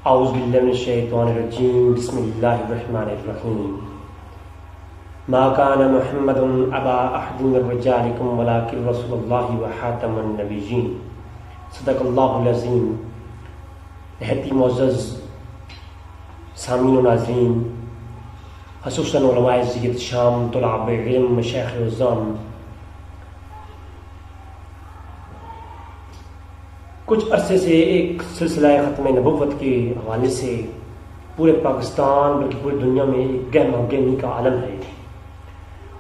اعوذ باللہ من الشیطان الرجیم بسم اللہ الرحمن الرحیم ما کان محمد ابا احد من رجالکم ولکن رسول اللہ وخاتم النبیین صدق اللہ العظیم۔ نہایت ہی معزز سامعین و ناظرین، خصوصاً علماء زید شام، طلاب علم، مشائخ عظام، کچھ عرصے سے ایک سلسلہ ختم نبوت کے حوالے سے پورے پاکستان بلکہ پوری دنیا میں ایک گہما گہمی کا عالم ہے،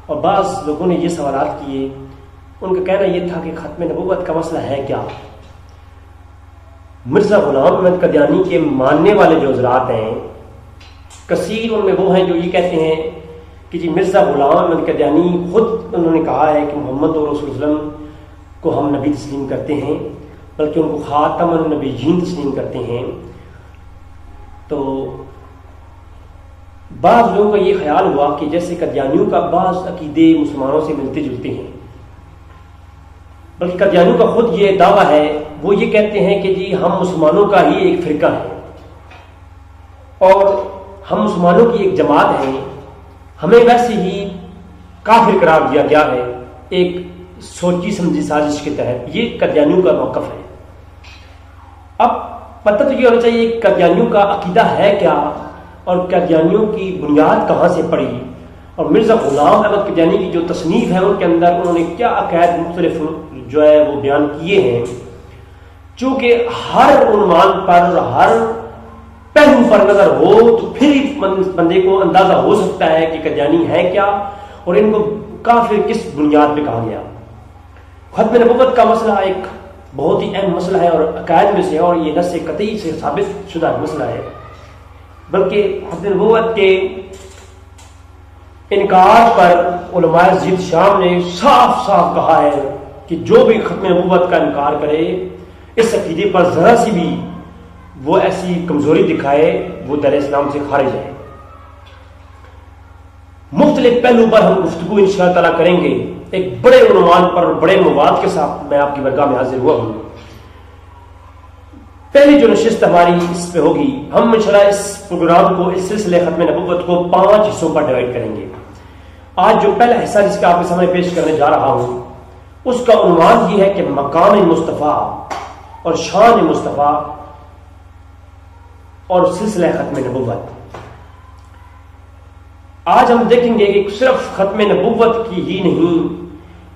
اور بعض لوگوں نے یہ سوالات کیے۔ ان کا کہنا یہ تھا کہ ختم نبوت کا مسئلہ ہے کیا؟ مرزا غلام احمد قادیانی کے ماننے والے جو حضرات ہیں، کثیر ان میں وہ ہیں جو یہ کہتے ہیں کہ جی مرزا غلام احمد قادیانی خود انہوں نے کہا ہے کہ محمد رسول اللہ علیہ وسلم کو ہم نبی تسلیم کرتے ہیں، بلکہ ان کو خاتم النبیین تسلیم کرتے ہیں۔ تو بعض لوگوں کا یہ خیال ہوا کہ جیسے قادیانیوں کا بعض عقیدے مسلمانوں سے ملتے جلتے ہیں، بلکہ قادیانیوں کا خود یہ دعویٰ ہے، وہ یہ کہتے ہیں کہ جی ہم مسلمانوں کا ہی ایک فرقہ ہے اور ہم مسلمانوں کی ایک جماعت ہے، ہمیں ویسے ہی کافر قرار دیا گیا ہے ایک سوچی سمجھی سازش کے تحت۔ یہ قادیانیوں کا موقف ہے۔ اب پتہ تو یہ ہونا چاہیے کہ قادیانیوں کا عقیدہ ہے کیا، اور قادیانیوں کی بنیاد کہاں سے پڑی، اور مرزا غلام احمد قادیانی کی جو تصنیف ہے ان کے اندر انہوں نے کیا عقائد مختلف جو ہے وہ بیان کیے ہیں، چونکہ ہر عنوان پر ہر پہلو پر نظر ہو تو پھر ہی بندے کو اندازہ ہو سکتا ہے کہ قادیانی ہے کیا اور ان کو کافر کس بنیاد پہ کہا گیا۔ ختم نبوت کا مسئلہ ایک بہت ہی اہم مسئلہ ہے اور عقائد میں سے، اور یہ نص قطعی سے ثابت شدہ مسئلہ ہے، بلکہ ختم نبوت کے انکار پر علماء زید شام نے صاف صاف کہا ہے کہ جو بھی ختم نبوت کا انکار کرے، اس عقیدے پر ذرا سی بھی وہ ایسی کمزوری دکھائے، وہ در اسلام سے خارج ہے۔ مختلف پہلو پر ہم گفتگو انشاءاللہ تعالیٰ کریں گے، ایک بڑے عنوان پر بڑے مواد کے ساتھ میں آپ کی برگاہ میں حاضر ہوا ہوں۔ پہلی جو نشست ہماری اس پہ ہوگی، ہم انشاءاللہ اس پروگرام کو، اس سلسلے ختم نبوت کو 5 حصوں پر ڈیوائڈ کریں گے۔ آج جو پہلا حصہ جس کا آپ کے سامنے پیش کرنے جا رہا ہوں، اس کا عنوان یہ ہے کہ مقام مصطفیٰ اور شان مصطفیٰ اور سلسلہ ختم نبوت۔ آج ہم دیکھیں گے کہ صرف ختم نبوت کی ہی نہیں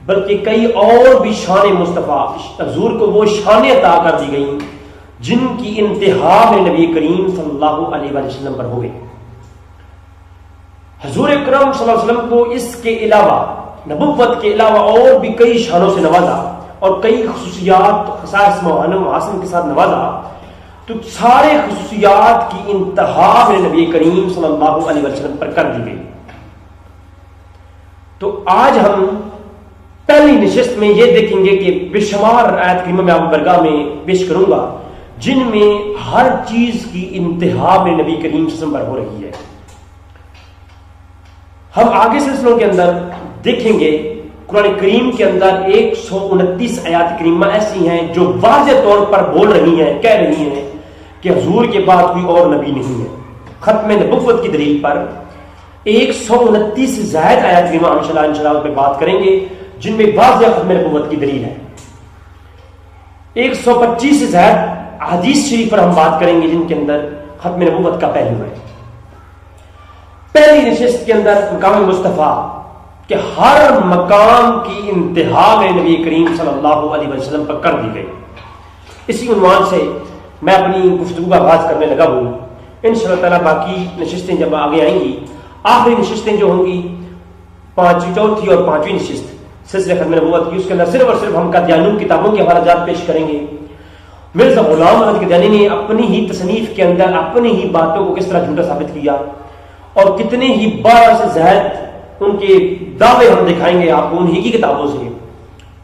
بلکہ کئی اور بھی شان مصطفیٰ، حضور کو وہ شانیں عطا کر دی گئیں جن کی انتہا میں نبی کریم صلی اللہ علیہ وسلم پر ہو گئی۔ حضور اکرم صلی اللہ علیہ وسلم کو اس کے علاوہ، نبوت کے علاوہ اور بھی کئی شانوں سے نوازا اور کئی خصوصیات، خصائص محاسن کے ساتھ نوازا، تو سارے خصوصیات کی انتہا میں نبی کریم صلی اللہ علیہ وسلم پر کر دی گئی۔ تو آج ہم پہلی نشست میں یہ دیکھیں گے کہ بے شمار آیت کریمہ میں آپ برگاہ میں پیش کروں گا جن میں ہر چیز کی انتہا میں نبی کریم صلی اللہ علیہ وسلم پر ہو رہی ہے۔ ہم آگے سلسلوں کے اندر دیکھیں گے قرآن کریم کے اندر 129 آیات کریمہ ایسی ہیں جو واضح طور پر بول رہی ہیں، کہہ رہی ہیں کہ حضور کے بعد کوئی اور نبی نہیں ہے۔ ختم نبوت کی دلیل پر 129 سے زائد آیات کریمہ انشاءاللہ پہ بات کریں گے جن میں واضح ختم نبوت کی دلیل ہے۔ 125 سے زائد حدیث شریف پر ہم بات کریں گے جن کے اندر ختم نبوت کا پہلو ہے۔ پہلی نشست کے اندر مقام مصطفیٰ کہ ہر مقام کی انتہا میں نبی کریم صلی اللہ علیہ وسلم پر کر دی گئی۔ اسی عنوان سے میں اپنی گفتگو کا آغاز کرنے لگا ہوں۔ انشاءاللہ تعالیٰ باقی نشستیں جب آگے آئیں گی، آخری نشستیں جو ہوں گی، چوتھی اور 5ویں نشست سلسلہ ختم نبوت کی، اس کے اندر صرف اور صرف ہم قادیانیوں کتابوں کے حوالہ جات پیش کریں گے۔ مرزا غلام احمد قادیانی نے اپنی ہی تصنیف کے اندر اپنی ہی باتوں کو کس طرح جھوٹا ثابت کیا، اور کتنے ہی 12 سے زائد ان کے دعوے ہم دکھائیں گے آپ کو انہی کی کتابوں سے۔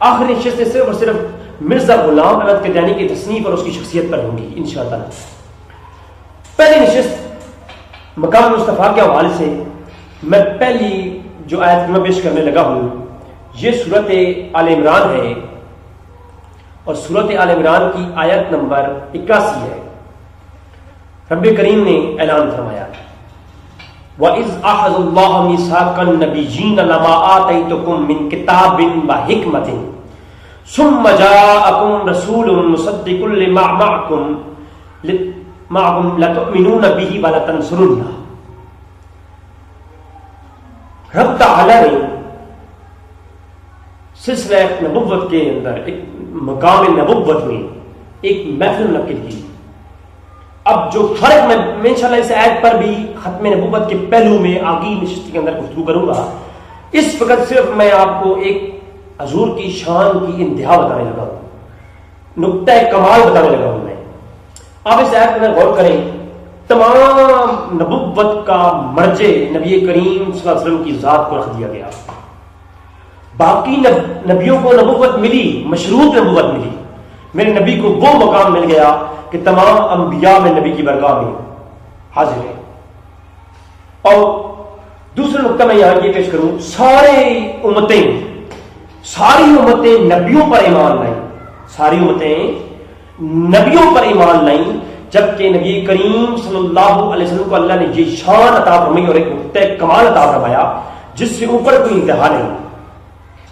آخری نشستیں صرف اور صرف مرزا غلام احمد قادیانی کی تصنیف اور اس کی شخصیت پر ہوں گی انشاءاللہ۔ پہلی نشست مقام مصطفیٰ کے حوالے سے میں پہلی جو آیت میں پیش کرنے لگا ہوں، یہ سورۃ آل عمران ہے، اور سورۃ آل عمران کی آیت نمبر 81 ہے۔ رب کریم نے اعلان فرمایا وَإِذْ أَخَذَ اللَّهُ مِيثَاقَ النَّبِيِّينَ لَمَا آتَيْتُكُم مِّن كِتَابٍ وَحِكْمَةٍ ثُمَّ جَاءَكُم رَّسُولٌ مُّصَدِّقٌ لِّمَا مَعَكُمْ لَتُؤْمِنُونَ بِهِ وَلَتَنصُرُنَّهُ۔ رب تعالی نے سلسلہ نبوت کے اندر ایک مقام نبوت میں ایک محفل منعقد کی۔ اب جو فرق میں انشاءاللہ اس آیت پر بھی ختم نبوت کے پہلو میں آگے نشست کے اندر گفتگو کروں گا، اس وقت صرف میں آپ کو ایک حضور کی شان کی انتہا بتانے لگا ہوں، نقطہ کمال بتانے لگا ہوں۔ میں آپ اس آیت میں غور کریں، تمام نبوت کا مرجع نبی کریم صلی اللہ علیہ وسلم کی ذات کو رکھ دیا گیا۔ باقی نبیوں کو نبوت ملی، مشروط نبوت ملی، میرے نبی کو وہ مقام مل گیا کہ تمام انبیاء میں نبی کی برگاہ میں حاضر ہے۔ اور دوسرا نقطہ میں یہاں یہ پیش کروں، ساری امتیں نبیوں پر ایمان لائیں، ساری امتیں نبیوں پر ایمان لائیں، جبکہ نبی کریم صلی اللہ علیہ وسلم کو اللہ نے یہ شان عطا فرمائی اور ایک نقطہ کمال عطا فرمایا جس سے اوپر کوئی انتہا نہیں۔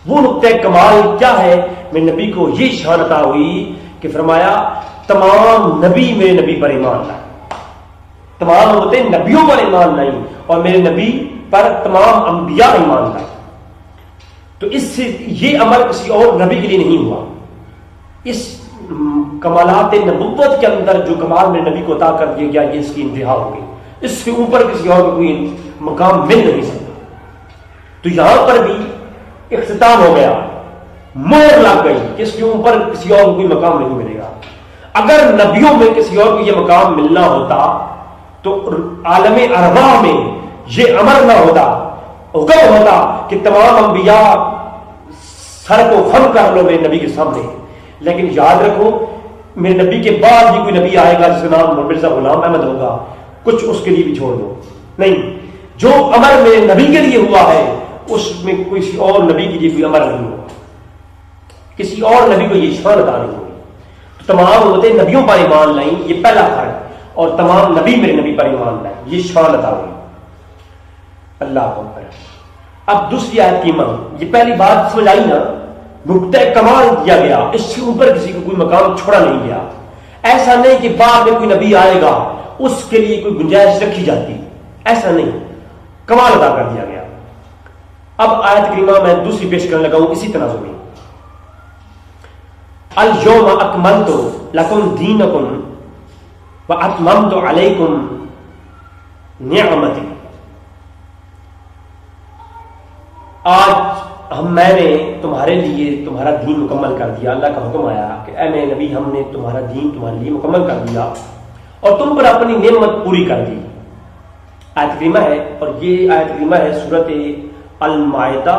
وہ نقطہ کمال کیا ہے؟ میرے نبی کو یہ شان عطا ہوئی کہ فرمایا تمام نبی میرے نبی پر ایمان لائیں، تمام امتیں نبیوں پر ایمان لائیں اور میرے نبی پر تمام انبیاء ایمان لائیں۔ تو اس سے یہ امر کسی اور نبی کے لیے نہیں ہوا۔ اس کمالات نبوت کے اندر جو کمال میرے نبی کو عطا کر دیا گیا، یہ اس کی انتہا ہو گئی، اس سے اوپر کسی اور کو کوئی مقام مل نہیں سکتا۔ تو یہاں پر بھی اختتام ہو گیا، مہر لگ گئی کہ اس کے اوپر کسی اور کو کوئی مقام نہیں ملے گا۔ اگر نبیوں میں کسی اور کو یہ مقام ملنا ہوتا تو عالم ارواح میں یہ امر نہ ہوتا، حکم ہوتا کہ تمام انبیاء سر کو خم کر لو میرے نبی کے سامنے۔ لیکن یاد رکھو، میرے نبی کے بعد بھی کوئی نبی آئے گا جس کا نام مرزا غلام احمد ہوگا، کچھ اس کے لیے بھی چھوڑ دو۔ نہیں، جو امر میرے نبی کے لیے ہوا ہے اس میں کسی اور نبی کے لیے کوئی امر نہیں ہوا، کسی اور نبی کو یہ شان عطا نہیں ہوئی۔ تو تمام امتیں نبیوں پر ایمان لائیں، یہ پہلا فرق، اور تمام نبی میرے نبی پر ایمان لائیں، یہ شان عطا ہوئی۔ اللہ اکبر۔ اب دوسری آیت کی مانگ، یہ پہلی بات سمجھ آئی نا، نقطہ کمال دیا گیا، اس سے اوپر کسی کو کوئی مقام چھوڑا نہیں گیا۔ ایسا نہیں کہ بعد میں کوئی نبی آئے گا اس کے لیے کوئی گنجائش رکھی جاتی، ایسا نہیں، کمال ادا کر دیا گیا۔ اب آیت کریمہ میں دوسری پیش کرنے لگا ہوں اسی تناظر میں، اليوم اکملت لکم دینکم واتممت علیکم نعمتی۔ آج میں نے تمہارے لیے تمہارا دین مکمل کر دیا۔ اللہ کا حکم آیا کہ اے میرے نبی، ہم نے تمہارا دین تمہارے لیے مکمل کر دیا اور تم پر اپنی نعمت پوری کر دی۔ آیت کریمہ ہے، اور یہ آیت کریمہ ہے سورۃ المائدہ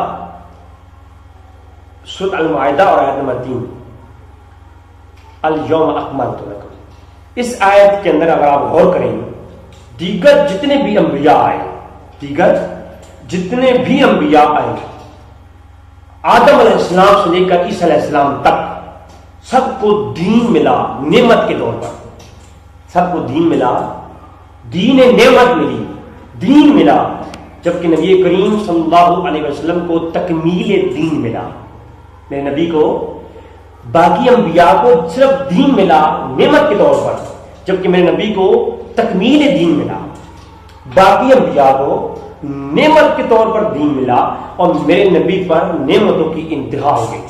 اور آیت نمبر 3، الیوم اکملت لکم۔ اس آیت کے اندر اگر آپ غور کریں، دیگر جتنے بھی انبیاء آئے آدم علیہ السلام سے لے کر عیسیٰ علیہ السلام تک، سب کو دین ملا نعمت کے طور پر، سب کو دین ملا، دین نعمت ملی، دین ملا، جبکہ نبی کریم صلی اللہ علیہ وسلم کو تکمیل دین ملا۔ میرے نبی کو، باقی انبیاء کو صرف دین ملا نعمت کے طور پر، جبکہ میرے نبی کو تکمیل دین ملا۔ باقی انبیاء کو نعمت کے طور پر دین ملا اور میرے نبی پر نعمتوں کی انتہا ہو گئی۔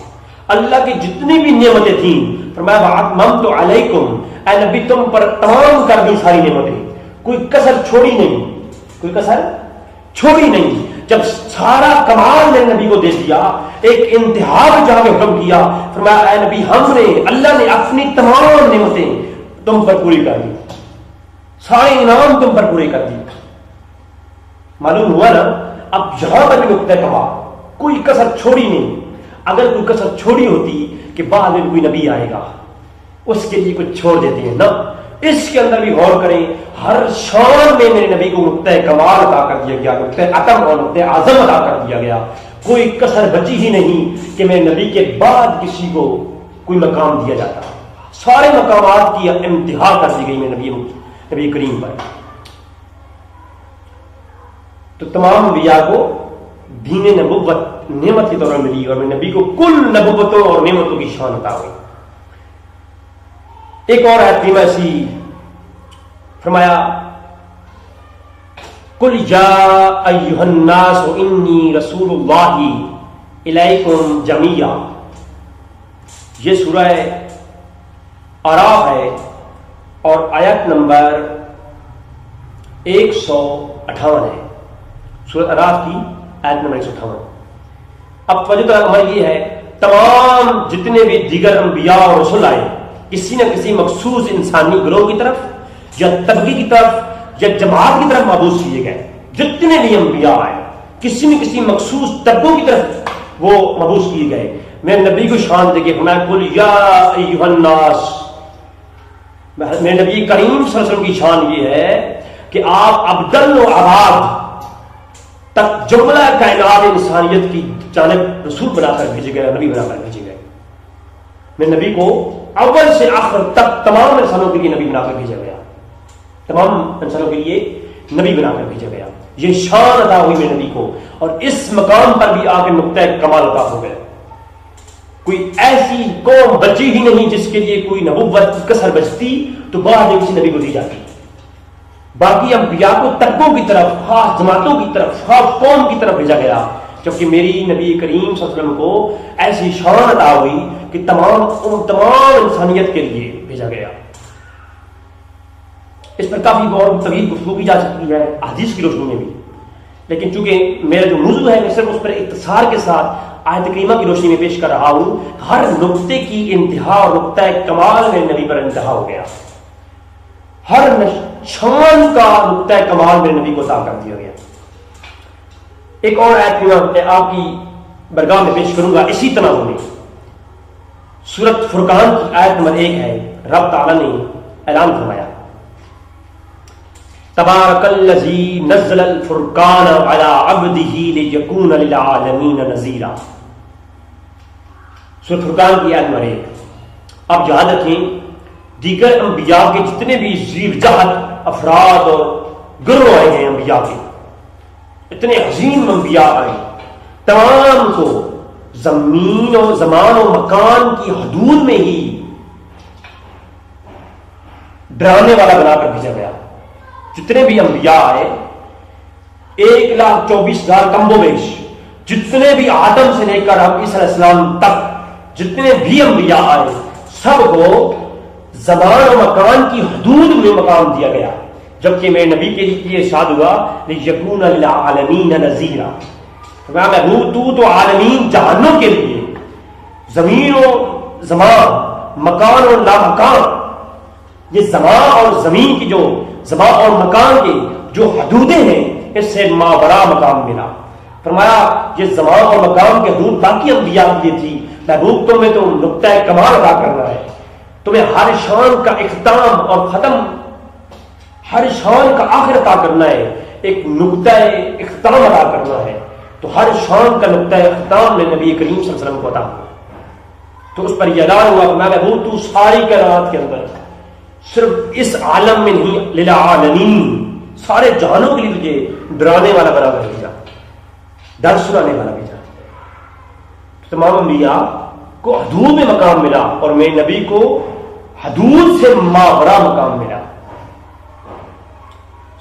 اللہ کی جتنی بھی نعمتیں تھیں، فرمایا وَأَتْمَمْتُ عَلَيْكُمْ، اے نبی تم پر تمام کر دی ساری نعمتیں، کوئی کسر چھوڑی نہیں، کوئی کسر چھوڑی نہیں۔ جب سارا کمال میرے نبی کو دے دیا، ایک انتہا میں جا کے حکم کیا، فرمایا اے نبی اللہ نے اپنی تمام نعمتیں تم پر پوری کر دی، سارے انعام تم پر پورے کر دی۔ معلوم ہوا نا؟ اب یہاں پر بھی نقطہ کمال، کوئی کسر چھوڑی نہیں۔ اگر کوئی کسر چھوڑی ہوتی کہ بعد میں کوئی نبی آئے گا اس کے لیے کچھ چھوڑ دیتے ہیں نا، اس کے اندر بھی غور کریں، ہر شان میں میرے نبی کو نقطہ کمال عطا کر دیا گیا، نقطہ عطم اور نقطہ اعظم عطا کر دیا گیا، کوئی کسر بچی ہی نہیں کہ میرے نبی کے بعد کسی کو کوئی مقام دیا جاتا۔ سارے مقامات کی انتہا کر دی گئی میرے نبی نبی کریم پر. تو تمام انبیاء کو دین نبوت نعمت کے طور پر ملی اور نبی کو کل نبوتوں اور نعمتوں کی شان عطا ہوئی. ایک اور آیت کریمہ ایسی فرمایا قل یا ایھا الناس انی رسول اللہ الیکم جمیعا. یہ سورہ اعراف ہے اور آیت نمبر 158 ہے. سورہ اعراف کی آیت نمبر 158. اب توجہ کا عمل یہ ہے تمام جتنے بھی دیگر انبیاء اور رسول آئے کسی نہ کسی مخصوص انسانی گروہ کی طرف یا طبقے کی طرف یا جماعت کی طرف مبعوث کیے گئے. جتنے بھی انبیاء آئے کسی نہ کسی مخصوص طبقوں کی طرف وہ مبعوث کیے گئے. میرے نبی کو شان دے کے فرمایا قل یا ایھا الناس. میرے نبی کریم صلی اللہ علیہ وسلم کی شان یہ ہے کہ آپ ابدل و عباد تک جملہ کائنات انسانیت کی جانب رسول بنا کر بھیجے گئے, نبی بنا کر بھیجے گئے. میرے نبی کو اول سے آخر تک تمام انسانوں کے لیے نبی بنا کر بھیجا گیا, تمام انسانوں کے لیے نبی بنا کر بھیجا گیا. یہ شان عطا ہوئی میرے نبی کو اور اس مقام پر بھی آ کے نقطہ کمال عطا ہو گیا. کوئی ایسی قوم بچی ہی نہیں جس کے لیے کوئی نبوت کی کسر بچتی تو بعد میں کسی نبی کو دی جاتی. باقی انبیاء کو طبقوں کی طرف, خاص جماعتوں کی طرف, خاص قوم کی طرف بھیجا گیا, جبکہ میری نبی کریم صلی اللہ علیہ وسلم کو ایسی شان عطا ہوئی کہ تمام انسانیت کے لیے بھیجا گیا. اس پر کافی اور طویل گفتگو کی جا سکتی ہے حدیث کی روشنی میں بھی, لیکن چونکہ میرا جو موضوع ہے میں صرف اس پر اختصار کے ساتھ آیت کریمہ کی روشنی میں پیش کر رہا ہوں. ہر نقطے کی انتہا اور نقطہ کمال میرے نبی پر انتہا ہو گیا. ہر شان کا نقطہ کمال میرے نبی کو عطا کر دیا گیا. ایک اور آیت میں آپ کی برگاہ میں پیش کروں گا اسی تناظر میں. سورۃ فرقان کی آیت نمبر 1 ہے. رب تعالی نے اعلان فرمایا تبارک الذی نزل الفرقان علی عبدہ لیکون للعالمین نذیرا. سورۃ فرقان کی آیت نمبر 1. اب یاد رکھیں دیگر انبیاء کے جتنے بھی زیرجہت افراد اور گروہ آئے ہیں انبیاء کے, اتنے عظیم انبیاء آئے, تمام کو زمین و زمان و مکان کی حدود میں ہی ڈرانے والا بنا کر بھیجا گیا. جتنے بھی انبیاء آئے 1,24,000 کم و بیش, جتنے بھی آدم سے لے کر اب عیسیٰ علیہ السلام تک جتنے بھی انبیاء آئے سب کو زمان و مکان کی حدود میں مقام دیا گیا. جبکہ میرے نبی کے لیے ارشاد ہوا لیکون للعالمین نذیرا. محبوب تو عالمین جہانوں کے لیے زمین و زمان مکان و لامکان, یہ زمان اور زمین کی جو زمان اور مکان کی جو حدودیں ہیں اس سے ماورا مقام ملا. فرمایا یہ زمان اور مکان کی حدود باقی انبیاء کے لیے تھی, محبوب تمہیں تو نقطہ کمال ادا کرنا ہے, تمہیں ہر شان کا اختتام اور ختم, ہر شان کا آخر عطا کرنا ہے, ایک نقطہ اختتام ادا کرنا ہے. تو ہر شان کا نقطہ اختتام میں نبی کریم صلی اللہ علیہ وسلم کو عطا ہوا. تو اس پر یہ اعلان ہوا کہ میں محبوب تو ساری کائنات کے اندر صرف اس عالم میں نہیں للعالمین سارے جہانوں کے لیے تجھے ڈرانے والا بنا کر بھیجا, ڈر سنانے والا بھیجا. تمام انبیاء کو حدود میں مقام ملا اور میرے نبی کو حدود سے ماورا مقام ملا.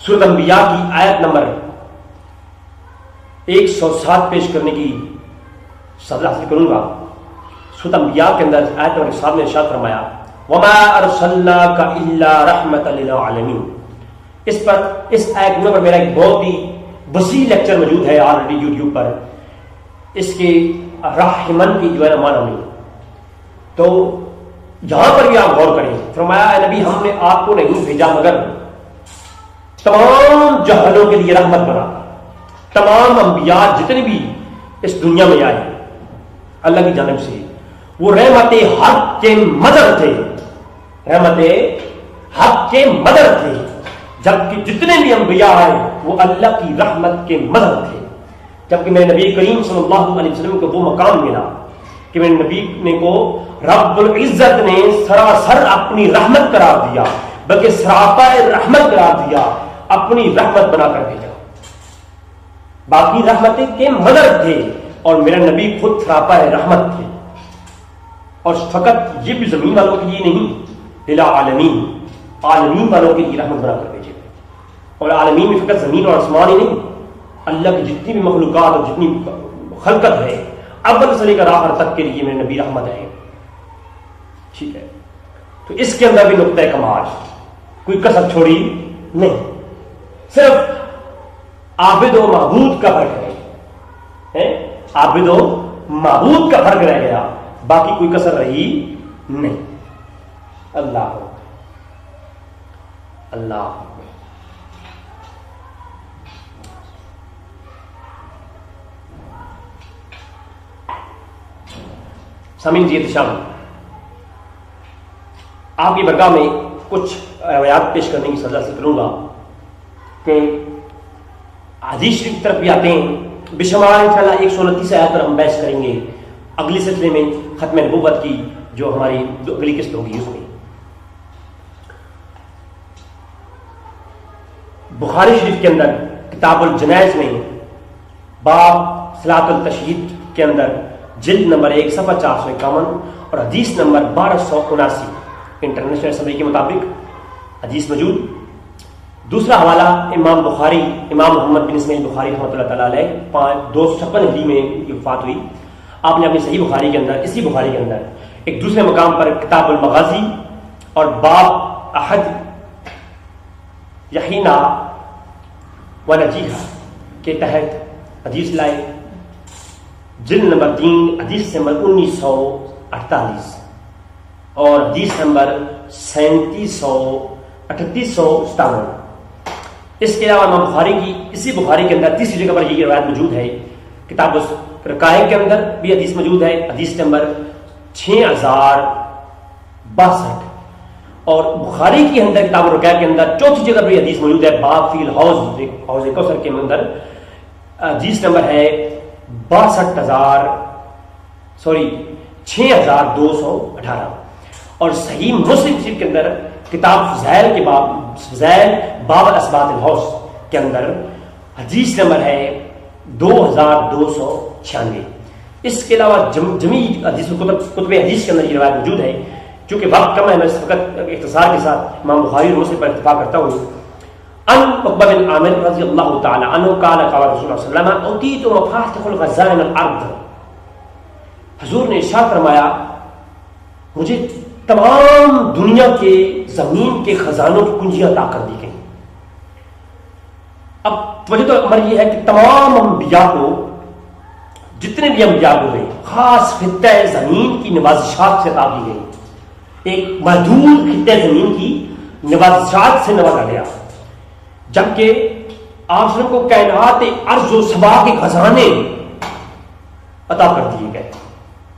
سورۃ انبیاء کی آیت نمبر 107 پیش کرنے کی سعادت حاصل کروں گا. سورۃ انبیاء کے اندر آیت نمبر 7 میں ارشاد فرمایا وما ارسلناک الا رحمۃ للعالمین. اس پر اس آیت پر میرا ایک بہت ہی وسیع لیکچر موجود ہے آلریڈی یوٹیوب پر. اس کے رحمن کی جو ہے نا معنی نہیں, تو یہاں پر بھی آپ غور کریں. فرمایا اے نبی ہم نے آپ کو نہیں بھیجا مگر تمام جہانوں کے لیے رحمت بنا. تمام انبیاء جتنے بھی اس دنیا میں آئے اللہ کی جانب سے وہ رحمت حق کے مدر تھے, رحمت حق کے مدر تھے. جبکہ جتنے بھی انبیاء آئے وہ اللہ کی رحمت کے مدر تھے. جبکہ میرے نبی کریم صلی اللہ علیہ وسلم کو وہ مقام ملا کہ میرے نبی نے کو رب العزت نے سراسر اپنی رحمت قرار دیا. بلکہ سراپا رحمت قرار دیا، اپنی رحمت بنا کر بھیجا۔ باقی رحمتیں کے مدد تھے اور میرا نبی خود سراپا رحمت تھے، اور فقط یہ بھی زمین والوں کے لیے نہیں، للعالمین، عالمین والوں کے لیے رحمت بنا کر بھیجے۔ اور عالمین میں فقط زمین اور آسمان ہی نہیں، اللہ کی جتنی بھی مخلوقات اور جتنی خلقت ہے اول سے لے کر آخر تک کے لیے میرے نبی رحمت ہے۔ ٹھیک ہے، تو اس کے اندر بھی نقطہ کمال، کوئی کسر چھوڑی نہیں، صرف عابد و معبود کا فرق ہے، عابد و معبود کا فرق رہ گیا، باقی کوئی کسر رہی نہیں۔ اللہ اللہ سامعین جی احتشام، آپ کی برگاہ میں کچھ روایات پیش کرنے کی سزا سے کروں گا کہ حدیث شریف کی طرف بھی آتے ہیں، بشمار انشاءاللہ 129 آیات پر ہم بحث کریں گے اگلے سلسلے میں، ختم نبوت کی جو ہماری اگلی قسط ہوگی اس میں۔ بخاری شریف کے اندر کتاب الجنائز میں باب صلاۃ التشہید کے اندر جلد نمبر 1 صفحہ 451 اور حدیث نمبر 1279 انٹرنیشنل اسمبلی کے مطابق حدیث موجود۔ دوسرا حوالہ امام بخاری، امام محمد بن اسماعیل بخاری رحمۃ اللہ تعالیٰ علیہ 256 ہجری میں یہ وفات ہوئی۔ آپ نے اپنی صحیح بخاری کے اندر، اسی بخاری کے اندر ایک دوسرے مقام پر کتاب المغازی اور باب احد یحیینا و نجیحہ کے تحت حدیث لائے، جلد نمبر 3 حدیث نمبر 1948 اور حدیث نمبر 3857۔ اس کے علاوہ امام بخاری کی اسی بخاری کے اندر تیسری جگہ پر یہ روایت موجود ہے، کتاب رقائق کے اندر بھی حدیث موجود ہے، حدیث نمبر 6062، اور بخاری کے اندر کتاب الرقائق کے اندر چوتھی جگہ پر یہ حدیث موجود ہے، باب فی الحوض، حوض کوثر کے اندر حدیث نمبر ہے 6218، اور صحیح مسلم شریف کے اندر کتاب فضائل کے فضائل باب اسبات الحوض کے اندر حدیث نمبر ہے 2296۔ اس کے علاوہ جمیع حدیث کتب حدیث کے اندر یہ روایت موجود ہے۔ چونکہ وقت کم ہے، میں اس وقت اختصار کے ساتھ امام بخاری اور مسلم پر اتفاق کرتا ہوں۔ ان عقبہ بن عامر رضی اللہ تعالی عنہ قال قال رسول اللہ صلی اللہ علیہ وسلم اوتیت مفاتح الخزائن الارض، حضور نے ارشاد فرمایا مجھے تمام دنیا کے زمین کے خزانوں کی کنجیاں عطا کر دی گئی۔ اب وجہ تو امر یہ ہے کہ تمام انبیاء کو، جتنے بھی انبیاء ہوئے، خاص خطہ زمین کی نوازشات سے عطا کی گئی، ایک محدود خطہ زمین کی نوازشات سے نوازا گیا، جبکہ آپ کو کائنات ارض و سما کے خزانے عطا کر دیے گئے۔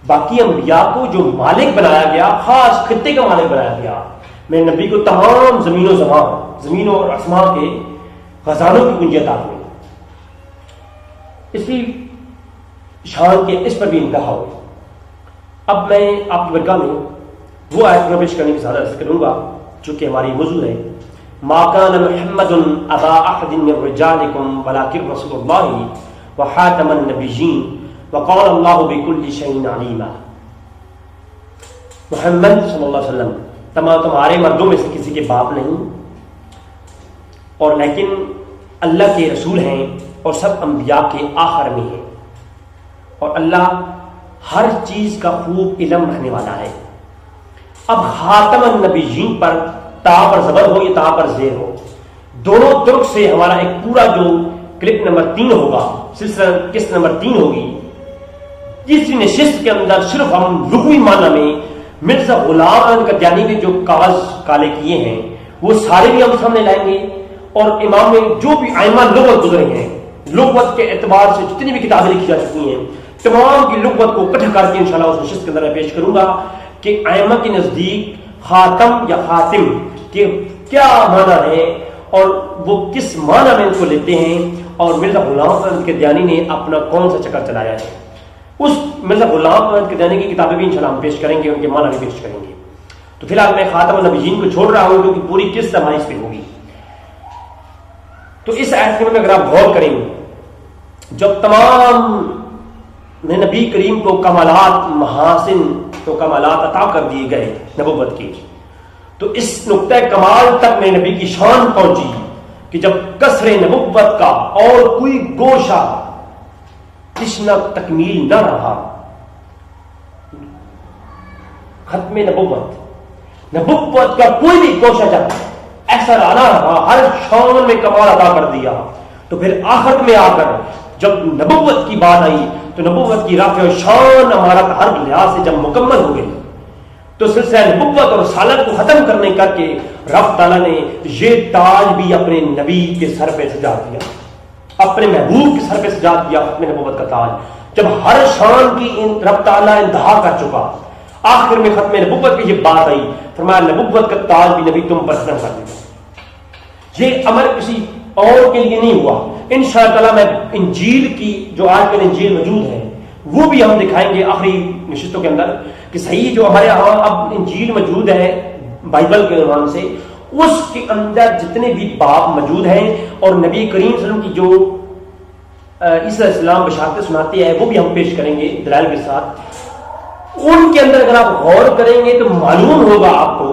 باقی انبیاء کو جو مالک بنایا گیا، خاص خطے کا مالک بنایا گیا، میرے نبی کو تمام زمین و آسمان کے خزانوں کی کنجی عطا ہوئی۔ اسی شان کے اس پر بھی انتہا ہوئی۔ اب میں آپ کی برگاہ میں وہ آیت پیش کرنے کی زیادہ عرض کروں گا جو کہ ہماری موضوع ہے، ما كان محمد ابا احد من رجالكم ولكن رسول الله وخاتم النبيين وقال الله بكل شيء عليما۔ محمد صلی اللہ علیہ وسلم تمہارے مردوں میں سے کسی کے باپ نہیں، اور لیکن اللہ کے رسول ہیں اور سب انبیاء کے آخر میں ہیں، اور اللہ ہر چیز کا خوب علم رکھنے والا ہے۔ اب خاتم النبیین پر تا پر زبر ہو یا تا پر زیر ہو، دونوں طرف سے ہمارا ایک پورا جو کلپ نمبر 3 ہوگا، سلسلہ قسط نمبر 3 ہوگی، تیسری نشست کے اندر صرف ہم لغوی معنی میں مرزا غلام احمد قادیانی نے جو کاغذ کالے کیے ہیں وہ سارے بھی ہم سامنے لائیں گے، اور امام میں جو بھی ائمہ لغت گزرے ہیں، لغت کے اعتبار سے جتنی بھی کتابیں لکھی جا چکی ہیں تمام کی لغت کو اکٹھا کر کے انشاءاللہ اس نشست کے اندر میں پیش کروں گا کہ ائمہ کے نزدیک خاتم یا خاتم کے کیا معنی ہے اور وہ کس معنی میں ان کو لیتے ہیں، اور مرزا غلام احمد قادیانی نے اپنا کون سا چکر چلایا ہے۔ اس مرزا غلام احمد قادیانی کی کتابیں بھی انشاءاللہ ہم پیش کریں گے، ان کے معنی بھی پیش کریں گے۔ تو فی الحال میں خاتم النبیین کو چھوڑ رہا ہوں کیونکہ پوری قسط ہماری اس پہ ہوگی. تو اس آیت میں اگر آپ غور کریں جب تمام نبی کریم کو کمالات محاسن تو کمالات عطا کر دیے گئے نبوت کے، تو اس نقطۂ کمال تک میں نبی کی شان پہنچی کہ جب قصر نبوت کا اور کوئی گوشہ تشنہ تکمیل نہ رہا، ختم نبوت کا کوئی بھی گوشہ جب ایسا نہ رہا، ہر شان میں کمال عطا کر دیا، تو پھر آخر میں آ کر جب نبوت کی بات آئی تو نبوت کی رفع و شان ہمارا ہر لحاظ سے جب مکمل ہو گئی تو سلسلہ نبوت اور رسالت کو ختم کرنے کر کے رب تعالیٰ نے یہ تاج بھی اپنے نبی کے سر پہ سجا دیا، اپنے محبوب کے سر پہ سجا دیا ختم نبوت کا تاج. جب ہر شان کی رب تعالیٰ انتہا کر چکا، آخر میں ختم نبوت کی یہ بات آئی، فرمایا نبوت کا تاج بھی نبی تم پر ختم کر دیا. یہ امر کسی اور کے لیے نہیں ہوا. انشاءاللہ تعالیٰ میں انجیل کی جو آج کل انجیل موجود ہے وہ بھی ہم دکھائیں گے آخری نشستوں کے اندر کہ صحیح جو ہمارے ہاں اب انجیل موجود ہے بائبل کے عنوان سے، اس کے اندر جتنے بھی باب موجود ہیں اور نبی کریم صلی اللہ علیہ وسلم کی جو عیسیٰ علیہ السلام بشارتیں سناتے ہیں وہ بھی ہم پیش کریں گے دلائل کے ساتھ. ان کے اندر اگر آپ غور کریں گے تو معلوم ہوگا آپ کو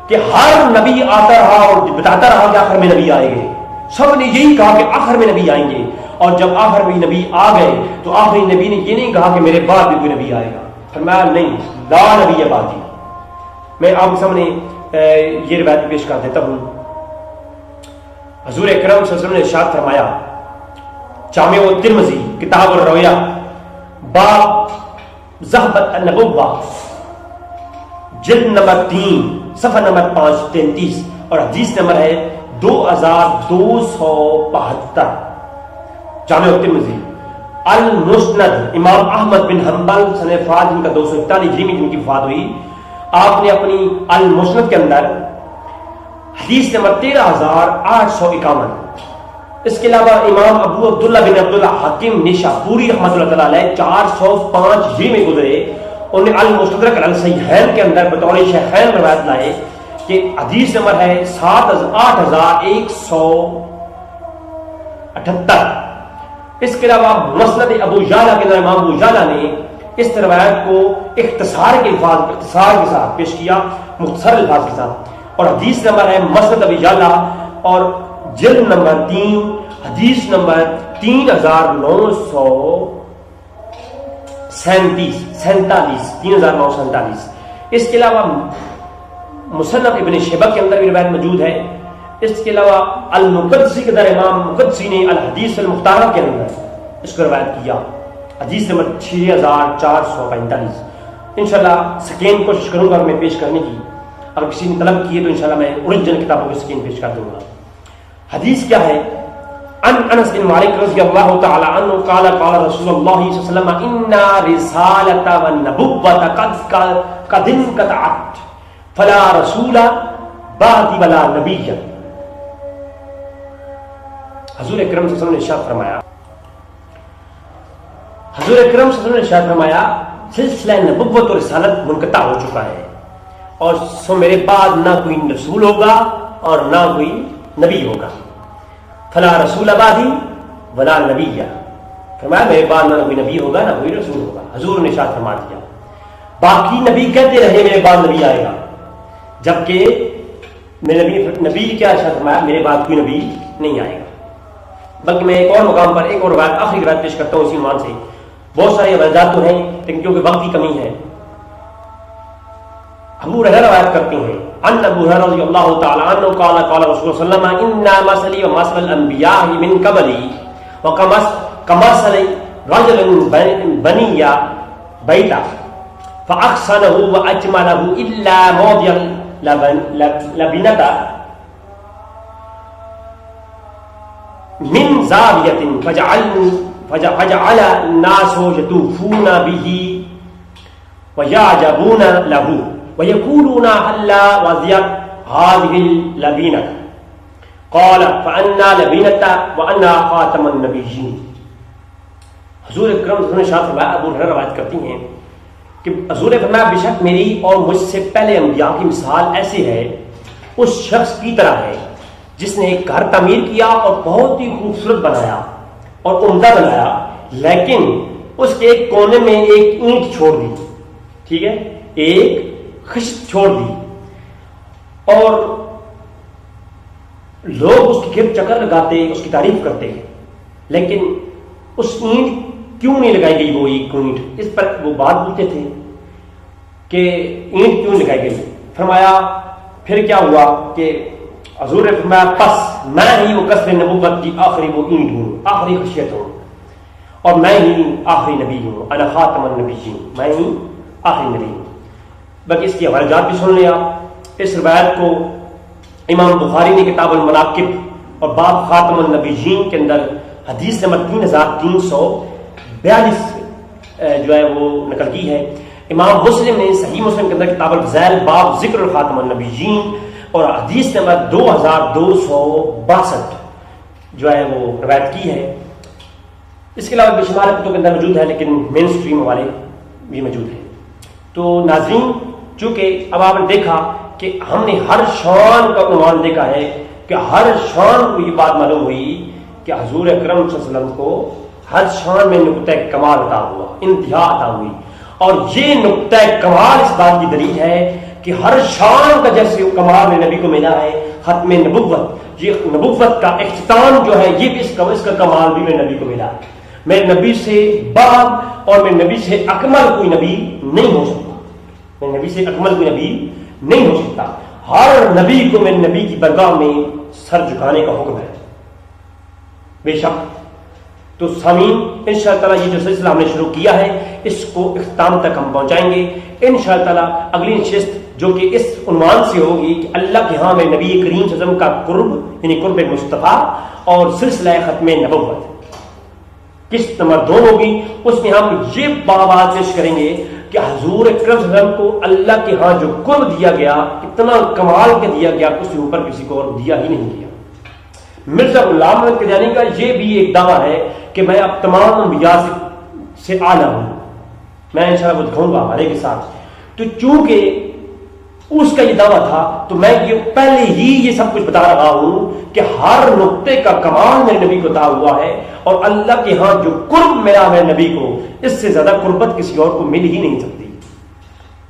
کہ ہر نبی آتا رہا اور بتاتا رہا کہ آخر میں نبی آئیں گے. سب نے یہی کہا کہ آخر میں نبی آئیں گے، اور جب آخر میں نبی آ گئے تو آخری نبی نے یہ نہیں کہا کہ میرے بعد بھی کوئی نبی آئے گا، فرمایا نہیں، لا نبی بعدی. میں آپ کے سامنے یہ روایت پیش کر دیتا ہوں. حضور اکرم صلی اللہ علیہ وسلم نے ارشاد فرمایا، جامع الترمذی کتاب الرؤیا باب ذہبت النبوہ جلد نمبر 3 صفحہ نمبر 533 اور حدیث نمبر ہے 2272. جامع الترمذی المسند امام احمد بن حنبل سنہ وفات جن کا 241 ہجری میں جن کی وفات ہوئی، آپ نے اپنی المسند کے اندر حدیث نمبر 13851. اس کے علاوہ امام ابو عبداللہ بن عبداللہ حاکم نیشاپوری رحمۃ اللہ تعالی علیہ 405 ہجری میں گزرے، انہوں نے المستدرک علی الصحیحین کے اندر بطور شیخین روایت لائے کہ حدیث نمبر ہے 8178. اس کے علاوہ مسند ابو یعلا کے اندر امام ابو یعلا نے اس روایت کو اختصار کے ساتھ پیش کیا، مختصر الفاظ کے ساتھ، اور حدیث نمبر ہے مسند ابو یعلا اور جلد نمبر 3 حدیث نمبر 3947. اس کے علاوہ مصنف ابن شیبہ کے اندر بھی روایت موجود ہے. اس کے علاوہ المقدسی کے اندر امام مقدسی نے الحدیث المختارہ کے اندر اس کو روایت کیا، حدیث نمبر 6445. انشاءاللہ سکین کوشش کروں گا میں پیش کرنے کی، اگر کسی نے طلب کی ہے تو انشاءاللہ میں اوریجنل کتابوں کی سکین پیش کر دوں گا. حدیث کیا ہے؟ ان انس بن مالک رضی اللہ تعالی عنہ قال قال رسول اللہ صلی اللہ علیہ وسلم ان رسالۃ والنبوۃ قد انقطعت فلا رسول بعد ولا نبی. حضور اکرم صلی اللہ علیہ وسلم نے ارشاد فرمایا سلسلہ نبوت اور رسالت منقطع ہو چکا ہے، اور سو میرے بعد نہ کوئی رسول ہوگا اور نہ کوئی نبی ہوگا. فلا رسول بعدی ولا نبی، فرمایا میرے بعد نہ کوئی نبی ہوگا نہ کوئی رسول ہوگا. حضور نے ارشاد فرما دیا. باقی نبی کہتے رہے میرے بعد نبی آئے گا، جبکہ میرے نبی کیا ارشاد فرمایا میرے بعد کوئی نبی نہیں آئے گا. بلکہ میں ایک اور مقام پر ایک اور روایت آخری روایت پیش کرتا ہوں اسی عنوان سے. بہت ساری روایات تو ہیں لیکن کیونکہ وقت کی کمی ہے، ابو ہریرہ روایت کرتے ہیں ان ابو ہریرہ رضی اللہ تعالی عنہ قال قال رسول اللہ صلی اللہ علیہ وسلم ان مثلی ومثل الانبیاء من قبلی وكمثل رجل بني بیتا فاحسنه واجمله الا موضع لبنة من زاوية فجعل الناس يطوفون به ويعجبون له ويقولون هلا وزيت هذه اللبنة قال فأنا لبنة وأنا خاتم النبيين. حضور اکرم صلی اللہ علیہ وسلم ابو ہریرہ روایت کرتی ہیں کہ حضور نے فرمایا بے شک میری اور مجھ سے پہلے انبیاء کی مثال ایسی ہے اس شخص کی طرح ہے جس نے ایک گھر تعمیر کیا اور بہت ہی خوبصورت بنایا اور عمدہ بنایا، لیکن اس کے ایک کونے میں ایک اینٹ چھوڑ دی، ٹھیک ہے، ایک خشت چھوڑ دی، اور لوگ اس کے گرد چکر لگاتے، اس کی تعریف کرتے، لیکن اس اینٹ کیوں نہیں لگائی گئی وہ ایک اینٹ؟ اس پر وہ بات بولتے تھے کہ اینٹ کیوں لگائی گئی؟ فرمایا پھر کیا ہوا کہ حضور نے فرمایا پس میں ہی وہ قصر نبوت کی آخری وہ اینٹ ہوں، آخری خشیت ہوں، اور میں ہی آخری نبی ہوں، انا خاتم النبیین، میں ہی آخری نبی ہوں۔ باقی اس کی حوالہ جات بھی سن لیا۔ اس روایت کو امام بخاری نے کتاب المناقب اور باب خاتم النبیین کے اندر حدیث نمبر 3342 جو ہے وہ نقل کی ہے۔ امام مسلم نے صحیح مسلم کے اندر کتاب الفضائل باب ذکر الخاتم النبیین اور حدیث نمبر 2262 جو ہے وہ روایت کی ہے۔ اس کے علاوہ بے شمار کتب کے اندر موجود ہے، لیکن مین سٹریم والے بھی موجود ہیں۔ تو ناظرین، چونکہ اب آپ نے دیکھا کہ ہم نے ہر شان کا عنوان دیکھا ہے کہ ہر شان کو یہ بات معلوم ہوئی کہ حضور اکرم صلی اللہ علیہ وسلم کو ہر شان میں نقطہ کمال عطا ہوا، انتہا عطا ہوئی، اور یہ نقطہ کمال اس بات کی دلیل ہے کہ ہر شان کا جیسے کمال میں نبی کو ملا ہے، ختم نبوت، یہ نبوت کا اختتام جو ہے یہ بھی اس کا کمال بھی میرے نبی کو ملا ہے۔ میرے نبی سے بعد اور میرے نبی سے اکمل کوئی نبی نہیں ہو سکتا، میرے نبی سے اکمل کوئی نبی نہیں ہو سکتا۔ ہر نبی کو میرے نبی کی برگاہ میں سر جھکانے کا حکم ہے بے شک۔ تو سامعین، انشاءاللہ تعالیٰ یہ جو سلسلہ ہم نے شروع کیا ہے اس کو اختتام تک ہم پہنچائیں گے انشاءاللہ تعالیٰ۔ اگلی نشست جو کہ اس عنوان سے ہوگی کہ اللہ کے ہاں میں نبی کریم صلی اللہ علیہ وسلم کا قرب، یعنی قرب مصطفیٰ اور سلسلہ ختم نبوت، قسط نمبر 2 ہوگی۔ اس میں ہم یہ بات پیش کریں گے کہ حضور اکرم صلی اللہ علیہ وسلم کو اللہ کے ہاں جو قرب دیا گیا، اتنا کمال کے دیا گیا، اس کے اوپر کسی کو اور دیا ہی نہیں گیا۔ مرزا غلام احمد قادیانی کا یہ بھی ایک دعویٰ ہے کہ میں اب تمام انبیاء سے اعلیٰ ہوں، میں انشاءاللہ وہ دکھاؤں گا ہمارے کے ساتھ۔ تو چونکہ اس کا یہ دعویٰ تھا تو میں یہ پہلے ہی یہ سب کچھ بتا رہا ہوں کہ ہر نقطے کا کمال میرے نبی کو عطا ہوا ہے، اور اللہ کے ہاں جو قرب ملا میرے نبی کو، اس سے زیادہ قربت کسی اور کو مل ہی نہیں سکتی۔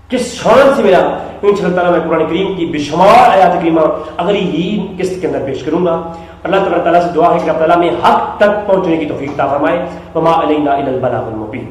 کس شان سے ملا، انشاءاللہ تعالیٰ میں قرآن کریم کی بے شمار آیات کریمہ اگلی ہی قسط کے اندر پیش کروں گا۔ اللہ تبارک تعالیٰ سے دعا ہے کہ اللہ تعالیٰ میں حق تک پہنچنے کی توفیق عطا فرمائے۔ وما علینا الا البلاغ المبین۔